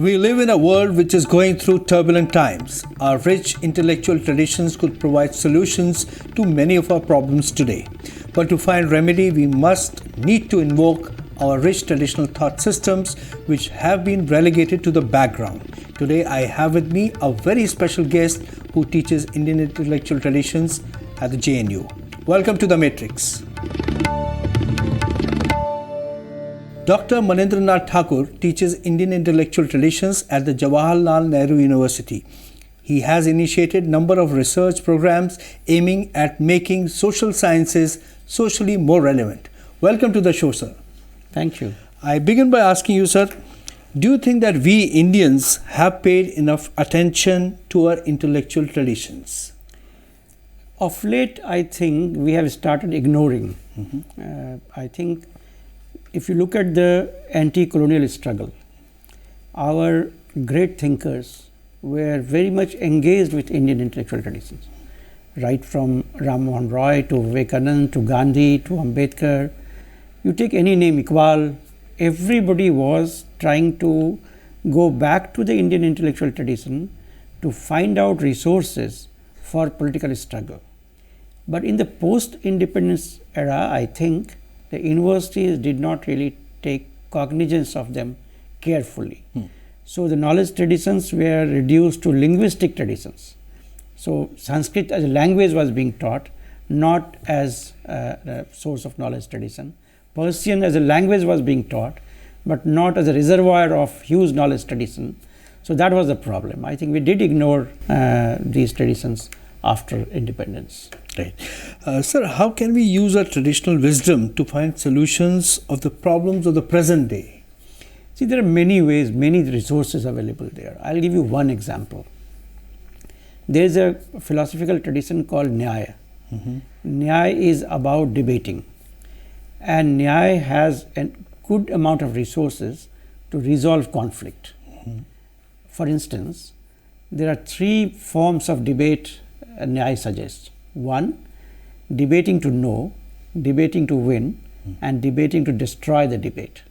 We live in a world which is going through turbulent times. Our rich intellectual traditions could provide solutions to many of our problems today. But to find remedy, we need to invoke our rich traditional thought systems which have been relegated to the background. Today I have with me a very special guest who teaches Indian intellectual traditions at the JNU. Welcome to The Matrix. Dr. Manindra Nath Thakur teaches Indian intellectual traditions at the Jawaharlal Nehru University. He has initiated a number of research programs aiming at making social sciences socially more relevant. Welcome to the show, sir. Thank you. I begin by asking you, sir, do you think that we Indians have paid enough attention to our intellectual traditions? Of late, I think we have started ignoring. I think if you look at the anti-colonial struggle, our great thinkers were very much engaged with Indian intellectual traditions, right from Ram Mohan Roy to Vivekananda to Gandhi to Ambedkar. You take any name, Iqbal, everybody was trying to go back to the Indian intellectual tradition to find out resources for political struggle. But in the post-independence era, I think the universities did not really take cognizance of them carefully. So the knowledge traditions were reduced to linguistic traditions. So Sanskrit as a language was being taught, not as a source of knowledge tradition. Persian as a language was being taught, but not as a reservoir of huge knowledge tradition. So that was the problem. I think we did ignore these traditions after independence. Right. Sir, how can we use our traditional wisdom to find solutions of the problems of the present day? See, there are many ways, many resources available there. I'll give you one example. There is a philosophical tradition called Nyaya. Nyaya is about debating. And Nyaya has a good amount of resources to resolve conflict. For instance, there are three forms of debate Nyaya suggests. One, debating to know, debating to win, and debating to destroy the debate.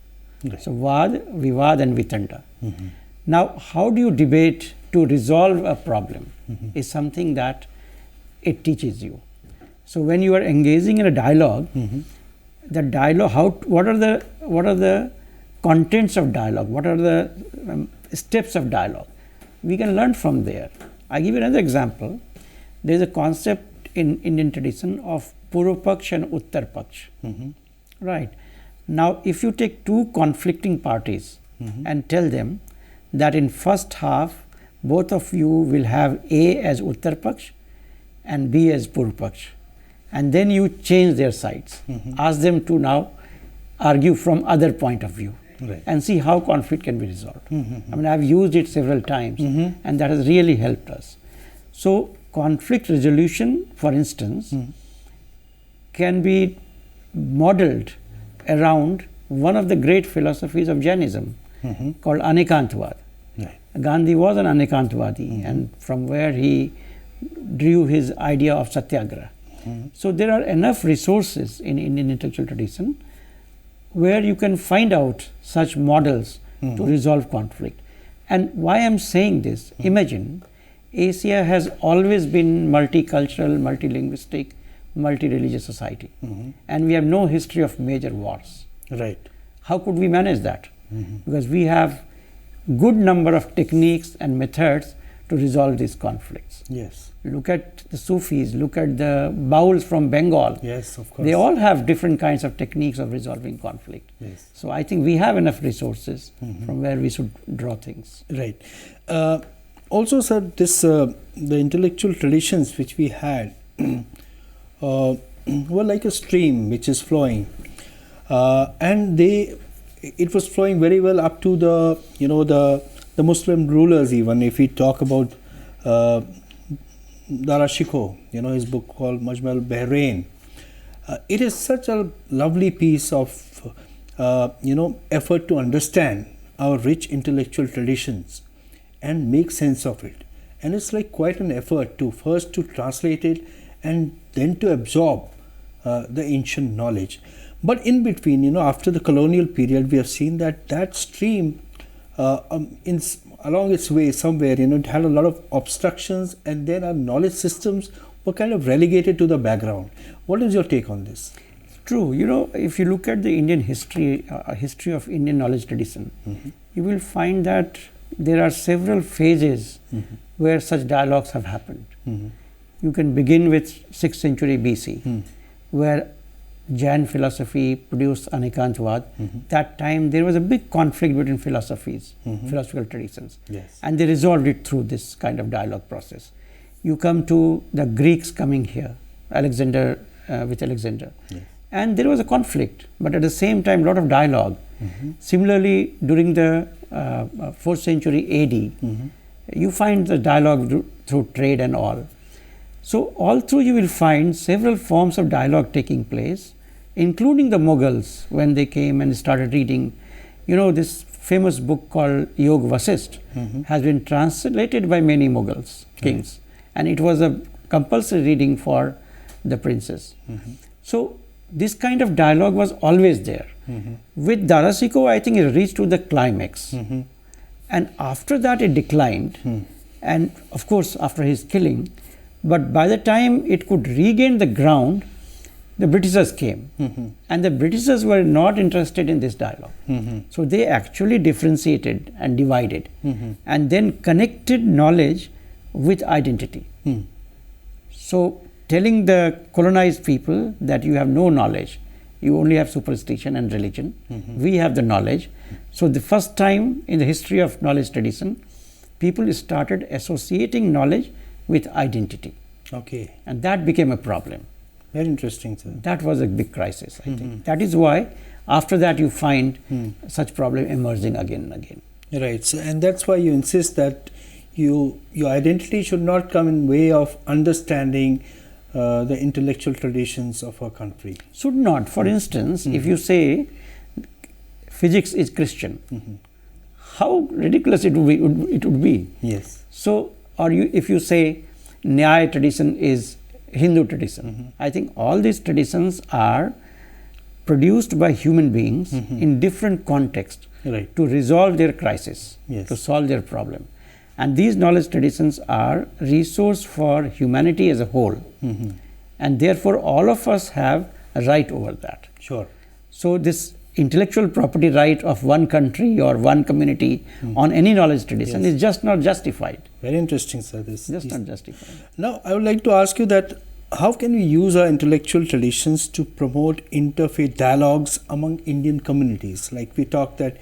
So, Vad, Vivad, and Vitanda. Now, how do you debate to resolve a problem is something that it teaches you. So, when you are engaging in a dialogue, the dialogue, what are the contents of dialogue? What are the steps of dialogue? We can learn from there. I give you another example. There is a concept in Indian tradition of Purvapaksh and Uttarpaksh. Right. Now, if you take two conflicting parties and tell them that in first half, both of you will have A as Uttarpaksh and B as Purvapaksh, and then you change their sides, ask them to now argue from other point of view. Right. And see how conflict can be resolved. I mean, I've used it several times and that has really helped us. So, conflict resolution, for instance, can be modeled around one of the great philosophies of Jainism called Anekantvad. Right. Gandhi was an Anekantvadi and from where he drew his idea of Satyagraha. So, there are enough resources in Indian intellectual tradition where you can find out such models to resolve conflict. And why I am saying this, imagine Asia has always been multicultural, multilinguistic, multi-religious society, and we have no history of major wars. Right. How could we manage that? Because we have good number of techniques and methods to resolve these conflicts. Yes. Look at the Sufis, look at the Bauls from Bengal. Yes, of course. They all have different kinds of techniques of resolving conflict. Yes. So I think we have enough resources from where we should draw things. Right. Also, sir, this the intellectual traditions which we had were like a stream which is flowing, and it was flowing very well up to the Muslim rulers. Even if we talk about Dara Shikoh, his book called Majmal Bahrain, it is such a lovely piece of effort to understand our rich intellectual traditions and make sense of it. And it's like quite an effort to first to translate it and then to absorb the ancient knowledge. But in between, after the colonial period, we have seen that stream along its way somewhere, it had a lot of obstructions, and then our knowledge systems were kind of relegated to the background. What is your take on this? True. If you look at the Indian history, history of Indian knowledge tradition, you will find that there are several phases where such dialogues have happened. You can begin with 6th century BC, where Jain philosophy produced Anikantvad. That time there was a big conflict between philosophies, philosophical traditions, and they resolved it through this kind of dialogue process. You come to the Greeks coming here, Alexander with Alexander, and there was a conflict, but at the same time, a lot of dialogue. Similarly, during the 4th century AD, you find the dialogue through trade and all. So, all through you will find several forms of dialogue taking place, including the Mughals when they came and started reading. This famous book called Yog Vasisht has been translated by many Mughals kings, and it was a compulsory reading for the princes. So, this kind of dialogue was always there. With Dara Shikoh, I think it reached to the climax, and after that it declined, and of course after his killing. But by the time it could regain the ground, the Britishers came, and the Britishers were not interested in this dialogue. So they actually differentiated and divided, and then connected knowledge with identity. So telling the colonized people that you have no knowledge, you only have superstition and religion. We have the knowledge. So the first time in the history of knowledge tradition, people started associating knowledge with identity. Okay. And that became a problem. Very interesting, sir. That was a big crisis, I think. That is why after that you find such problem emerging again and again. Right. So, and that's why you insist that your identity should not come in way of understanding the intellectual traditions of our country. Should not. For instance, if you say physics is Christian, how ridiculous it would be. Yes. So, if you say Nyaya tradition is Hindu tradition, I think all these traditions are produced by human beings in different contexts to resolve their crisis, to solve their problem. And these knowledge traditions are resource for humanity as a whole. And therefore, all of us have a right over that. Sure. So, this intellectual property right of one country or one community on any knowledge tradition is just not justified. Very interesting, sir. Not justified. Now, I would like to ask you that how can we use our intellectual traditions to promote interfaith dialogues among Indian communities? Like we talked that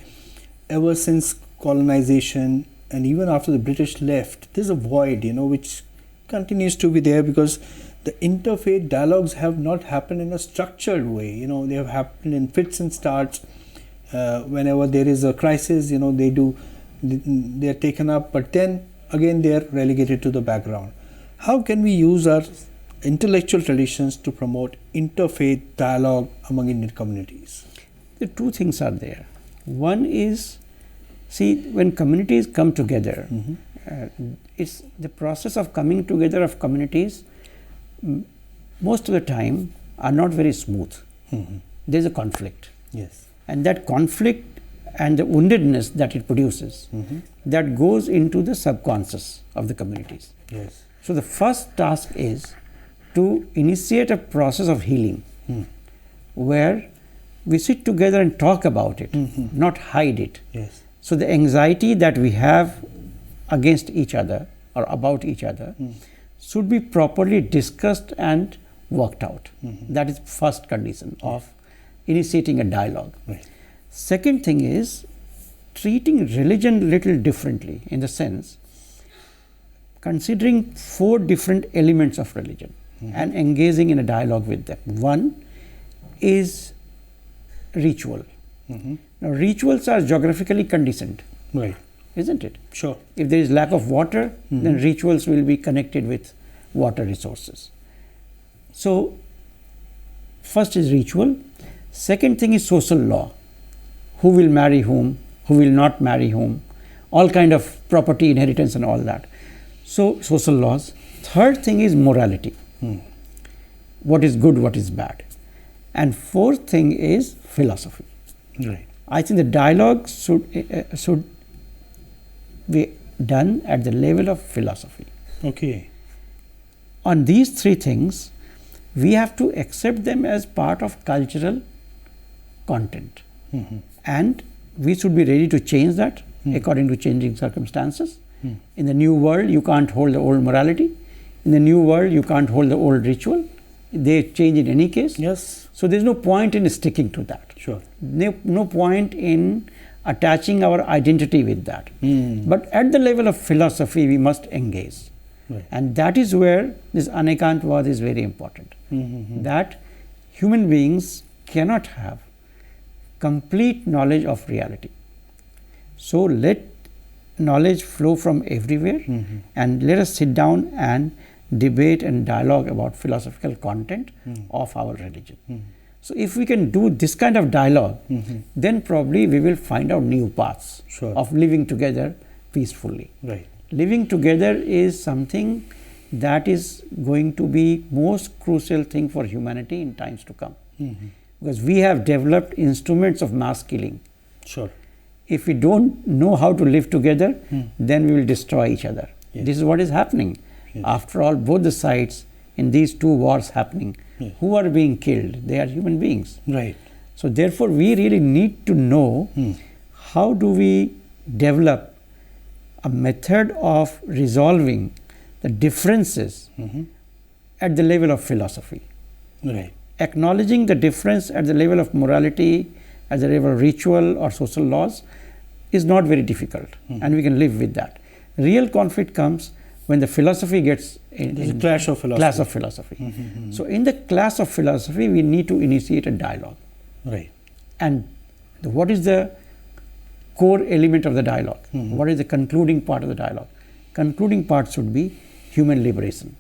ever since colonization and even after the British left, there's a void, which continues to be there because the interfaith dialogues have not happened in a structured way. They have happened in fits and starts. Whenever there is a crisis, they are taken up, but then again they are relegated to the background. How can we use our intellectual traditions to promote interfaith dialogue among Indian communities? The two things are there. One is, when communities come together, it's the process of coming together of communities most of the time are not very smooth. There's a conflict. Yes. And that conflict and the woundedness that it produces, that goes into the subconscious of the communities. Yes. So the first task is to initiate a process of healing, where we sit together and talk about it, not hide it. Yes. So the anxiety that we have against each other or about each other should be properly discussed and worked out. That is first condition of initiating a dialogue. Right. Second thing is treating religion little differently, in the sense considering 4 different elements of religion and engaging in a dialogue with them. One is ritual. Now, rituals are geographically conditioned, Right. isn't it? Sure. If there is lack of water, then rituals will be connected with water resources. So, first is ritual. Second thing is social law. Who will marry whom, who will not marry whom, all kind of property, inheritance and all that. So, social laws. Third thing is morality. What is good, what is bad. And fourth thing is philosophy. Right. I think the dialogue should be done at the level of philosophy. Okay. On these three things, we have to accept them as part of cultural content. And we should be ready to change that according to changing circumstances. In the new world, you can't hold the old morality. In the new world, you can't hold the old ritual. They change in any case. Yes. So there's no point in sticking to that. Sure. No point in attaching our identity with that. But at the level of philosophy, we must engage. Right. And that is where this Anekantvad is very important. That human beings cannot have complete knowledge of reality. So let knowledge flow from everywhere, and let us sit down and debate and dialogue about philosophical content of our religion. So if we can do this kind of dialogue, then probably we will find out new paths of living together peacefully. Right. Living together is something that is going to be most crucial thing for humanity in times to come. Because we have developed instruments of mass killing. Sure. If we don't know how to live together, then we will destroy each other. Yes. This is what is happening. Yes. After all, both the sides in these two wars happening, who are being killed? They are human beings. Right. So therefore, we really need to know how do we develop a method of resolving the differences at the level of philosophy. Right. Acknowledging the difference at the level of morality, at the level of ritual or social laws is not very difficult, and we can live with that. Real conflict comes when the philosophy gets There's a clash of philosophy. class of philosophy. So in the class of philosophy, we need to initiate a dialogue. Right. And what is the core element of the dialogue? What is the concluding part of the dialogue? Concluding part should be human liberation.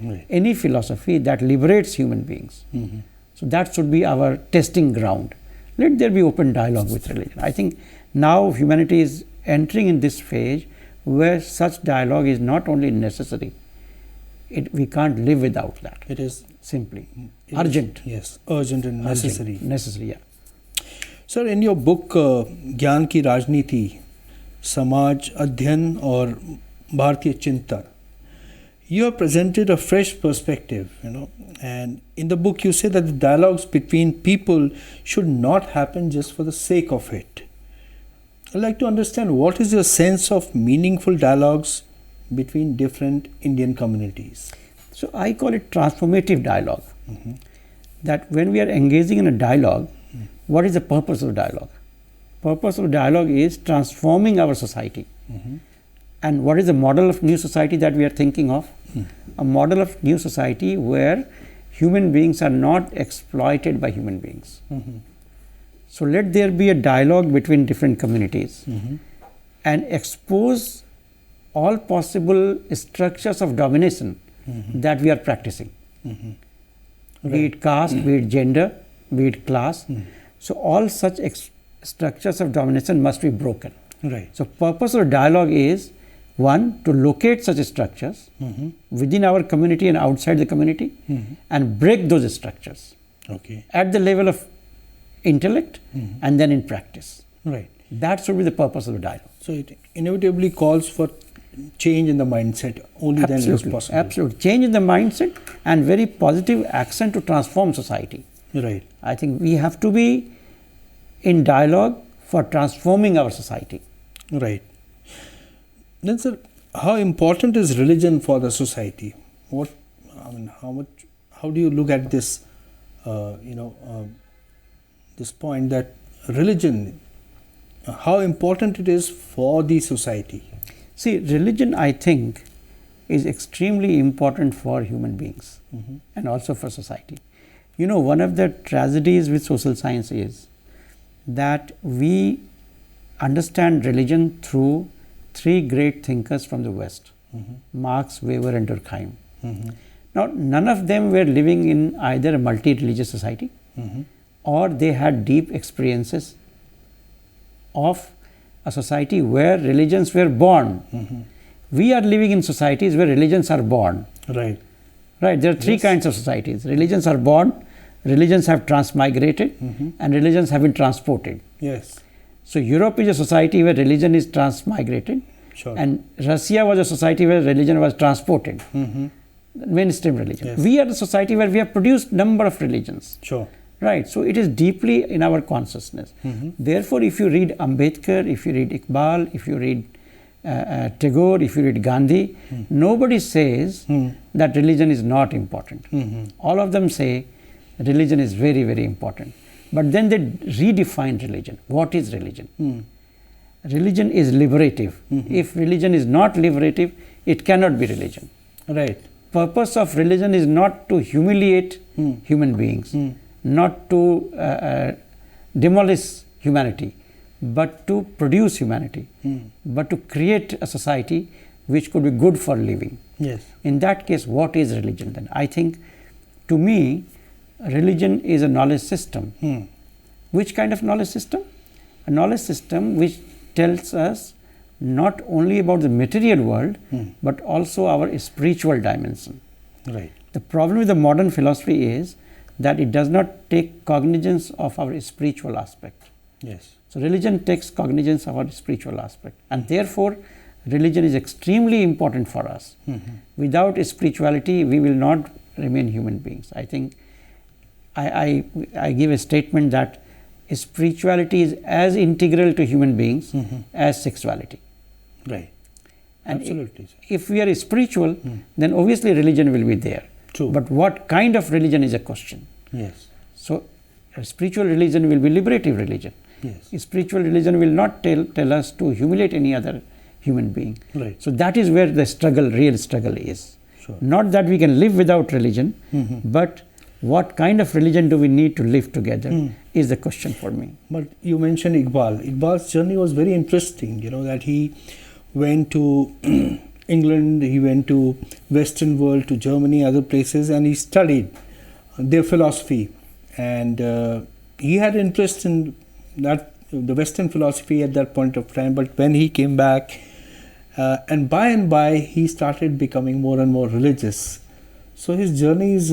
Right. Any philosophy that liberates human beings. So that should be our testing ground. Let there be open dialogue with religion. I think now humanity is entering in this phase where such dialogue is not only necessary, we can't live without that. It is Simply it urgent. Yes, urgent and necessary. Necessary, yeah. Sir, in your book ज्ञान की राजनीति, समाज अध्ययन और भारतीय चिंतन, you have presented a fresh perspective, and in the book you say that the dialogues between people should not happen just for the sake of it. I'd like to understand, what is your sense of meaningful dialogues between different Indian communities? So I call it transformative dialogue. That when we are engaging in a dialogue, what is the purpose of dialogue? Purpose of dialogue is transforming our society. And what is the model of new society that we are thinking of? A model of new society where human beings are not exploited by human beings. So let there be a dialogue between different communities and expose all possible structures of domination that we are practicing. Be it caste, be it gender, be it class. So all such structures of domination must be broken. Right. So purpose of dialogue is, one, to locate such structures within our community and outside the community and break those structures at the level of intellect and then in practice. Right. That should be the purpose of the dialogue. So it inevitably calls for change in the mindset. Only then it is possible. Absolutely. Change in the mindset and very positive action to transform society. Right. I think we have to be in dialogue for transforming our society. Right. Then, sir, how important is religion for the society? How do you look at this, this point that religion, how important it is for the society? See, religion, I think, is extremely important for human beings and also for society. One of the tragedies with social science is that we understand religion through three great thinkers from the West, Marx, Weber and Durkheim. Now, none of them were living in either a multi-religious society or they had deep experiences of a society where religions were born. We are living in societies where religions are born. Right. Right. There are three kinds of societies. Religions are born, religions have transmigrated, and religions have been transported. Yes. So Europe is a society where religion is transmigrated, Sure. And Russia was a society where religion was transported, mainstream religion. Yes. We are a society where we have produced number of religions. Sure. Right, so it is deeply in our consciousness. Therefore, if you read Ambedkar, if you read Iqbal, if you read Tagore, if you read Gandhi, nobody says that religion is not important. All of them say religion is very, very important. But then they redefine religion. What is religion? Religion is liberative. If religion is not liberative, it cannot be religion. Right. Purpose of religion is not to humiliate human beings, not to demolish humanity, but to produce humanity, but to create a society which could be good for living. Yes. In that case, what is religion then? I think, to me, religion is a knowledge system. Which kind of knowledge system? A knowledge system which tells us not only about the material world, but also our spiritual dimension. Right. The problem with the modern philosophy is that it does not take cognizance of our spiritual aspect. Yes. So religion takes cognizance of our spiritual aspect, and therefore religion is extremely important for us. Without spirituality, we will not remain human beings. I think I give a statement that spirituality is as integral to human beings as sexuality. Right. And Absolutely. if we are spiritual, then obviously religion will be there. True. But what kind of religion is a question. Yes. So a spiritual religion will be liberative religion. Yes. A spiritual religion will not tell us to humiliate any other human being. Right. So that is where the struggle, real struggle is. Sure. Not that we can live without religion, but what kind of religion do we need to live together is the question for me. But you mentioned Iqbal. Iqbal's journey was very interesting, that he went to England, he went to Western world, to Germany, other places, and he studied their philosophy. And he had interest in that, the Western philosophy at that point of time. But when he came back, and by he started becoming more and more religious. So his journey is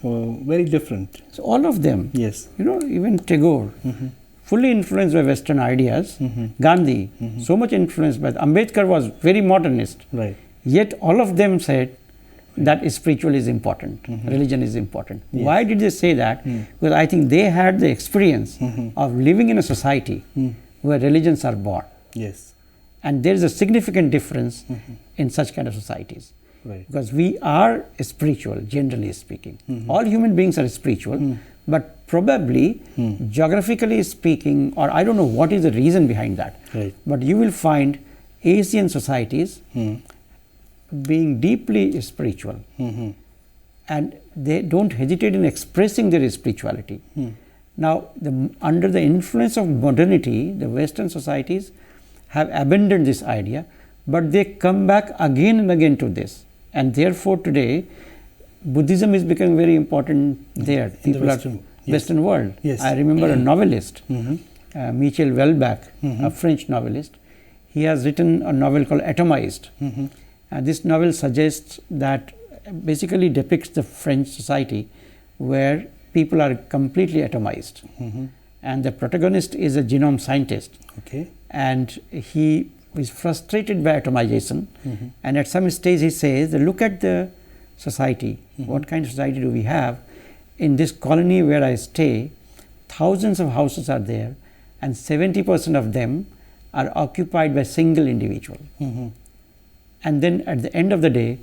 very different. So all of them, Yes. Even Tagore, fully influenced by Western ideas, Gandhi, so much influenced by Ambedkar was very modernist. Right. Yet all of them said that spiritual is important, religion is important. Yes. Why did they say that? Because I think they had the experience of living in a society where religions are born. Yes. And there is a significant difference in such kind of societies. Right. Because we are spiritual, generally speaking. All human beings are spiritual, but probably, geographically speaking, or I don't know what is the reason behind that, Right. but you will find Asian societies being deeply spiritual, and they don't hesitate in expressing their spirituality. Now, under the influence of modernity, the Western societies have abandoned this idea, but they come back again and again to this. And therefore, today, Buddhism is becoming very important there. In the People Western, are Western world. Yes. I remember a novelist, Michel Houellebecq, a French novelist. He has written a novel called Atomized. This novel suggests that basically depicts the French society where people are completely atomized. And the protagonist is a genome scientist. Okay. And he is frustrated by atomization. And at some stage he says, look at the society. What kind of society do we have? In this colony where I stay, thousands of houses are there, and 70% of them are occupied by single individual. And then at the end of the day,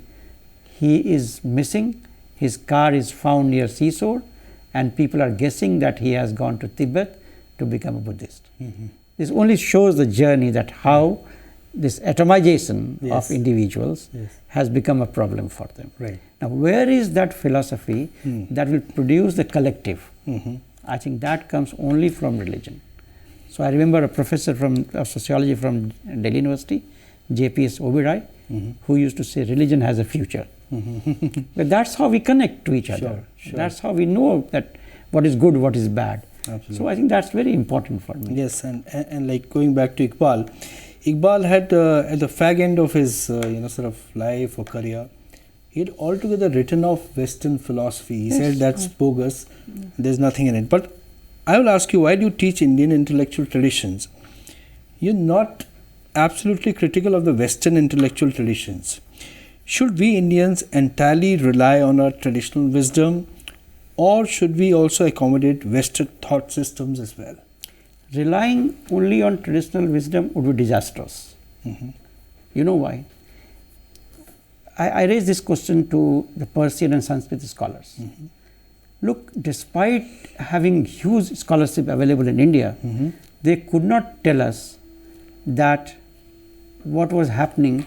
he is missing, his car is found near seashore, and people are guessing that he has gone to Tibet to become a Buddhist. This only shows the journey that how this atomization Yes. of individuals Yes. has become a problem for them. Right. Now, where is that philosophy that will produce the collective? I think that comes only from religion. So I remember a professor of sociology from Delhi University, JPS Oberoi, who used to say religion has a future. But that's how we connect to each other. Sure. That's how we know that what is good, what is bad. Absolutely. So I think that's very important for me. Yes, and like going back to Iqbal, Iqbal had at the fag end of his sort of life or career, he had altogether written off Western philosophy. He said that's bogus. There's nothing in it. But I will ask you, why do you teach Indian intellectual traditions? You're not absolutely critical of the Western intellectual traditions. Should we Indians entirely rely on our traditional wisdom, or should we also accommodate Western thought systems as well? Relying only on traditional wisdom would be disastrous. You know why? I raised this question to the Persian and Sanskrit scholars. Look, despite having huge scholarship available in India, they could not tell us that what was happening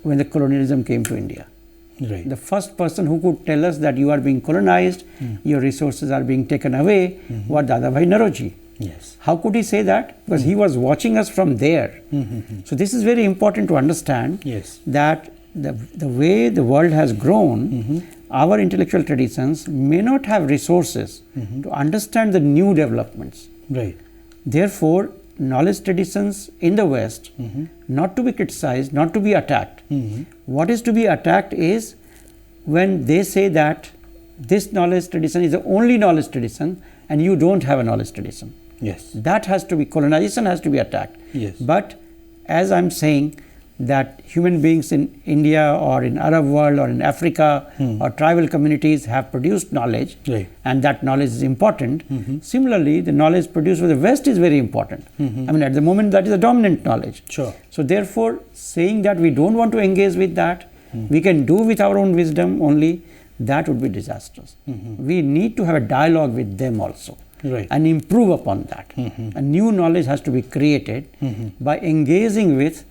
when the colonialism came to India. Right. The first person who could tell us that you are being colonized, your resources are being taken away, was Dadabhai Naroji. Yes. How could he say that? Because he was watching us from there. So this is very important to understand, Yes. that the way the world has grown, our intellectual traditions may not have resources to understand the new developments. Right. Therefore, knowledge traditions in the West, not to be criticized, not to be attacked. What is to be attacked is when they say that this knowledge tradition is the only knowledge tradition and you don't have a knowledge tradition. Yes. That has to be, colonization has to be attacked. Yes. But as I'm saying, that human beings in India or in Arab world or in Africa or tribal communities have produced knowledge, Right. and that knowledge is important. Similarly, the knowledge produced by the West is very important. I mean, at the moment, that is the dominant knowledge. Sure. So therefore, saying that we don't want to engage with that, we can do with our own wisdom only, that would be disastrous. We need to have a dialogue with them also. Right. And improve upon that. A new knowledge has to be created by engaging with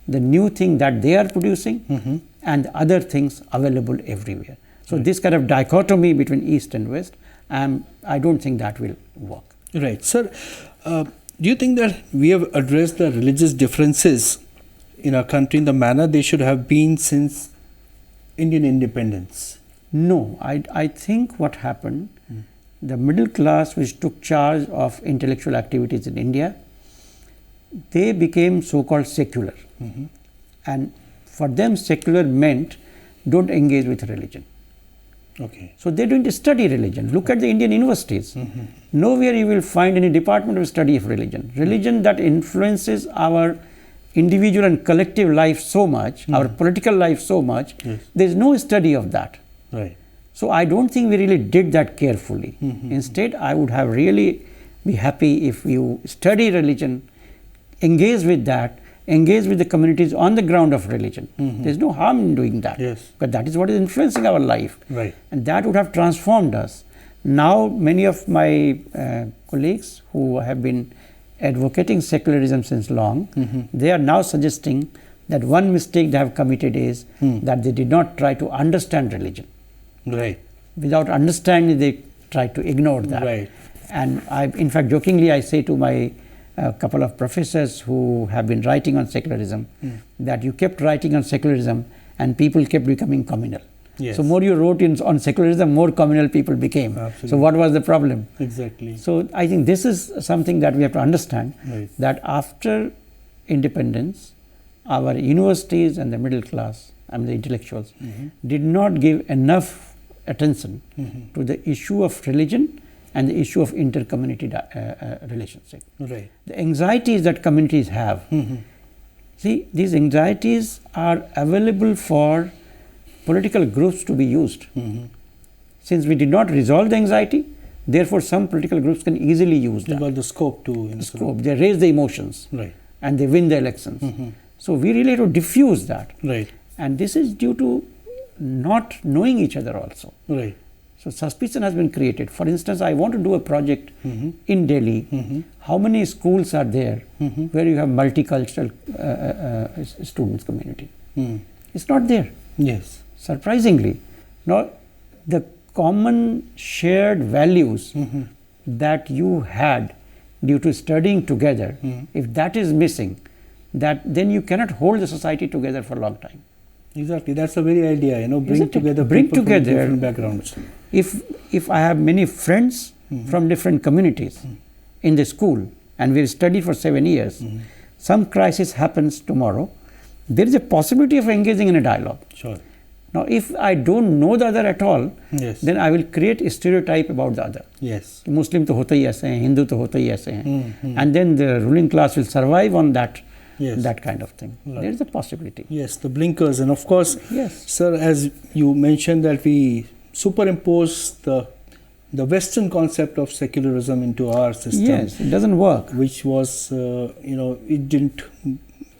the new thing that they are producing and other things available everywhere. So this kind of dichotomy between East and West, I don't think that will work. Right. Sir, do you think that we have addressed the religious differences in our country in the manner they should have been since Indian independence? No, I think what happened, the middle class which took charge of intellectual activities in India, they became so-called secular. And for them, secular meant don't engage with religion. Okay. So they don't study religion. Look at the Indian universities. Nowhere you will find any department of study of religion. Religion that influences our individual and collective life so much, our political life so much, there is no study of that. Right. So I don't think we really did that carefully. Instead, I would have really be happy if you study religion, engage with that, engage with the communities on the ground of religion. There is no harm in doing that. Yes. But that is what is influencing our life. Right. And that would have transformed us. Now, many of my colleagues who have been advocating secularism since long, they are now suggesting that one mistake they have committed is that they did not try to understand religion. Right. Without understanding, they try to ignore that. Right. And in fact, jokingly, I say to my couple of professors who have been writing on secularism that you kept writing on secularism and people kept becoming communal. Yes. So more you wrote on secularism, more communal people became. Absolutely. So what was the problem? Exactly. So I think this is something that we have to understand, Right. that after independence, our universities and the middle class and the intellectuals did not give enough attention to the issue of religion and the issue of inter-community relationship. Right. The anxieties that communities have, see, these anxieties are available for political groups to be used. Since we did not resolve the anxiety, therefore some political groups can easily use They that. got the scope to Scope. They raise the emotions Right. and they win the elections. So we really have to diffuse that. Right. And this is due to not knowing each other also. Right. So suspicion has been created. For instance, I want to do a project in Delhi. How many schools are there where you have multicultural students community? It's not there. Yes. Surprisingly. Now, the common shared values that you had due to studying together, if that is missing, then you cannot hold the society together for a long time. Exactly. That's a very idea. Bring Isn't it? together Bring people together. from different backgrounds. If I have many friends from different communities in the school and we study for 7 years, some crisis happens tomorrow, there is a possibility of engaging in a dialogue. Sure. Now, if I don't know the other at all, Yes. then I will create a stereotype about the other. Yes. Muslim to hota hi aise hain, Hindu to hota hi aise hain. And then the ruling class will survive on that Yes. that kind of thing. Right. There is a possibility. Yes, the blinkers. And of course, Yes. sir, as you mentioned that we superimpose the Western concept of secularism into our system. Yes, it doesn't work. Which was, it didn't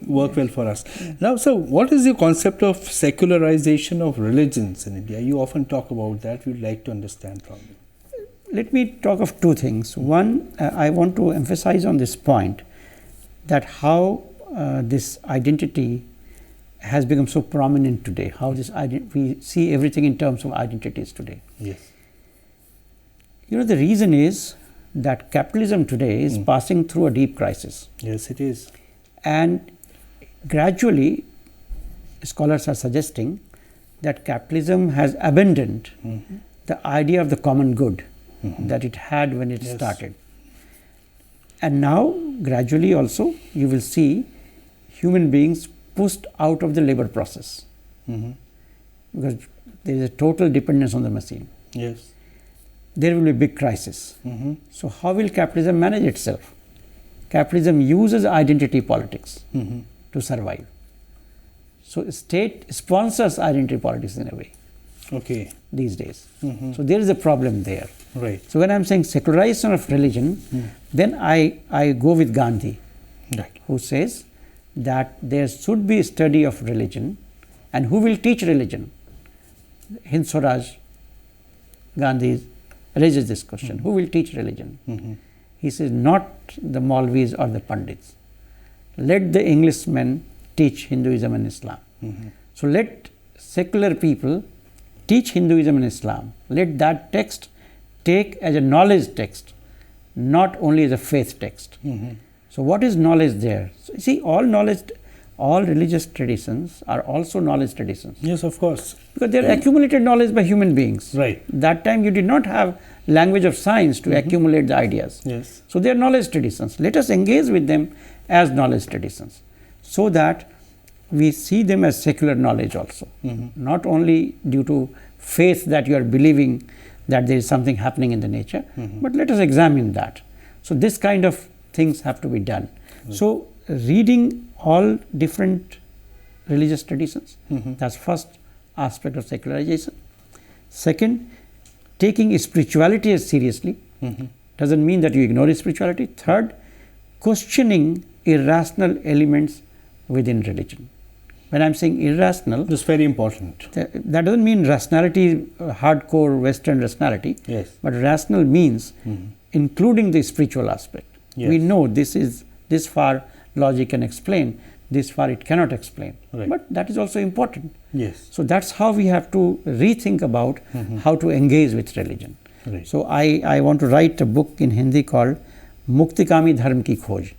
work well for us. Now, sir, what is your concept of secularization of religions in India? You often talk about that. We'd like to understand from you. Let me talk of two things. One, I want to emphasize on this point that how this identity has become so prominent today, how we see everything in terms of identities today. Yes. The reason is that capitalism today is passing through a deep crisis. Yes, it is. And gradually, scholars are suggesting that capitalism has abandoned the idea of the common good that it had when it started. And now, gradually also, you will see human beings pushed out of the labor process because there is a total dependence on the machine. Yes. There will be a big crisis. So, how will capitalism manage itself? Capitalism uses identity politics to survive. So, state sponsors identity politics in a way. Okay. These days. So, there is a problem there. Right. So, when I am saying secularization of religion, then I go with Gandhi, Right. who says that there should be a study of religion, and who will teach religion? Hind Swaraj, Gandhi raises this question, who will teach religion? He says, not the Maulvis or the Pandits. Let the Englishmen teach Hinduism and Islam. So, let secular people teach Hinduism and Islam. Let that text take as a knowledge text, not only as a faith text. So, what is knowledge there? So, see, all knowledge, all religious traditions are also knowledge traditions. Yes, of course. Because they are accumulated knowledge by human beings. Right. That time you did not have language of science to accumulate the ideas. Yes. So, they are knowledge traditions. Let us engage with them as knowledge traditions, so that we see them as secular knowledge also. Not only due to faith that you are believing that there is something happening in the nature, but let us examine that. So, this kind of things have to be done. So, reading all different religious traditions, that's first aspect of secularization. Second, taking spirituality as seriously doesn't mean that you ignore spirituality. Third, questioning irrational elements within religion. When I am saying irrational, That's very important. that doesn't mean rationality, hardcore Western rationality, Yes. but rational means including the spiritual aspect. Yes. We know this far logic can explain, this far it cannot explain, Right. but that is also important. Yes. So, that is how we have to rethink about how to engage with religion. Right. So, I want to write a book in Hindi called Muktikami Dharm Ki Khoj.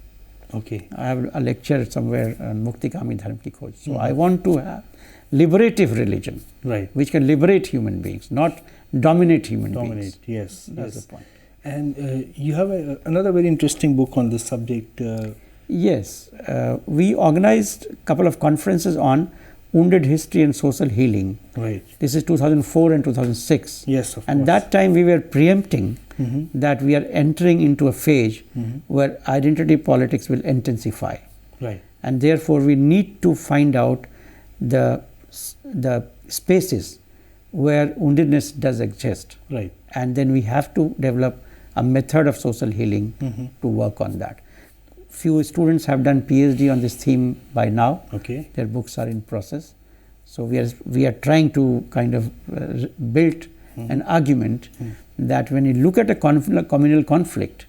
Okay. I have a lecture somewhere on Muktikami Dharm Ki Khoj. So, I want to have liberative religion, Right. which can liberate human beings, not dominate human beings. Dominate. Yes. That's Yes. the point. And you have another very interesting book on this subject. Yes, we organized a couple of conferences on wounded history and social healing. Right. This is 2004 and 2006. Yes, of And course. that time we were preempting that we are entering into a phase where identity politics will intensify. Right. And therefore, we need to find out the spaces where woundedness does exist. Right. And then we have to develop a method of social healing to work on that. Few students have done PhD on this theme by now. Okay. Their books are in process. So, we are trying to kind of build an argument that when you look at a communal conflict,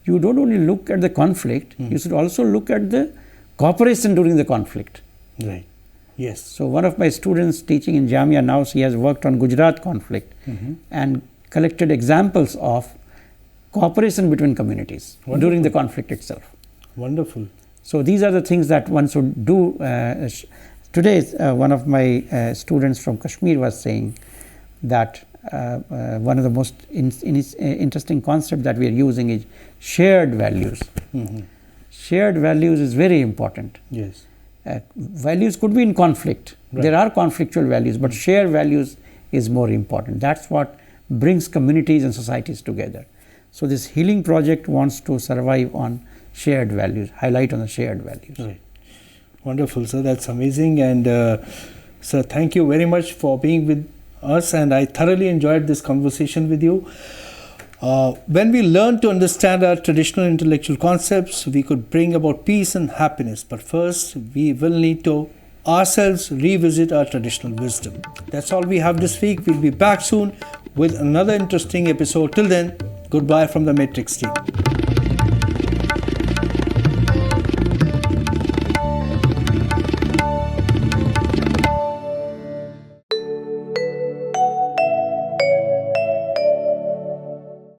you don't only look at the conflict, you should also look at the cooperation during the conflict. Right. Yes. So, one of my students teaching in Jamia now, she has worked on Gujarat conflict and collected examples of cooperation between communities during the conflict itself. Wonderful. So, these are the things that one should do. Today, one of my students from Kashmir was saying that one of the most interesting concept that we are using is shared values. Shared values is very important. Yes. Values could be in conflict. Right. There are conflictual values, but shared values is more important. That's what brings communities and societies together. So, this healing project wants to survive on shared values, highlight on the shared values. Right. Wonderful, sir. That's amazing. And sir, thank you very much for being with us. And I thoroughly enjoyed this conversation with you. When we learn to understand our traditional intellectual concepts, we could bring about peace and happiness. But first, we will need to ourselves revisit our traditional wisdom. That's all we have this week. We'll be back soon with another interesting episode. Till then, goodbye from the Matrix team.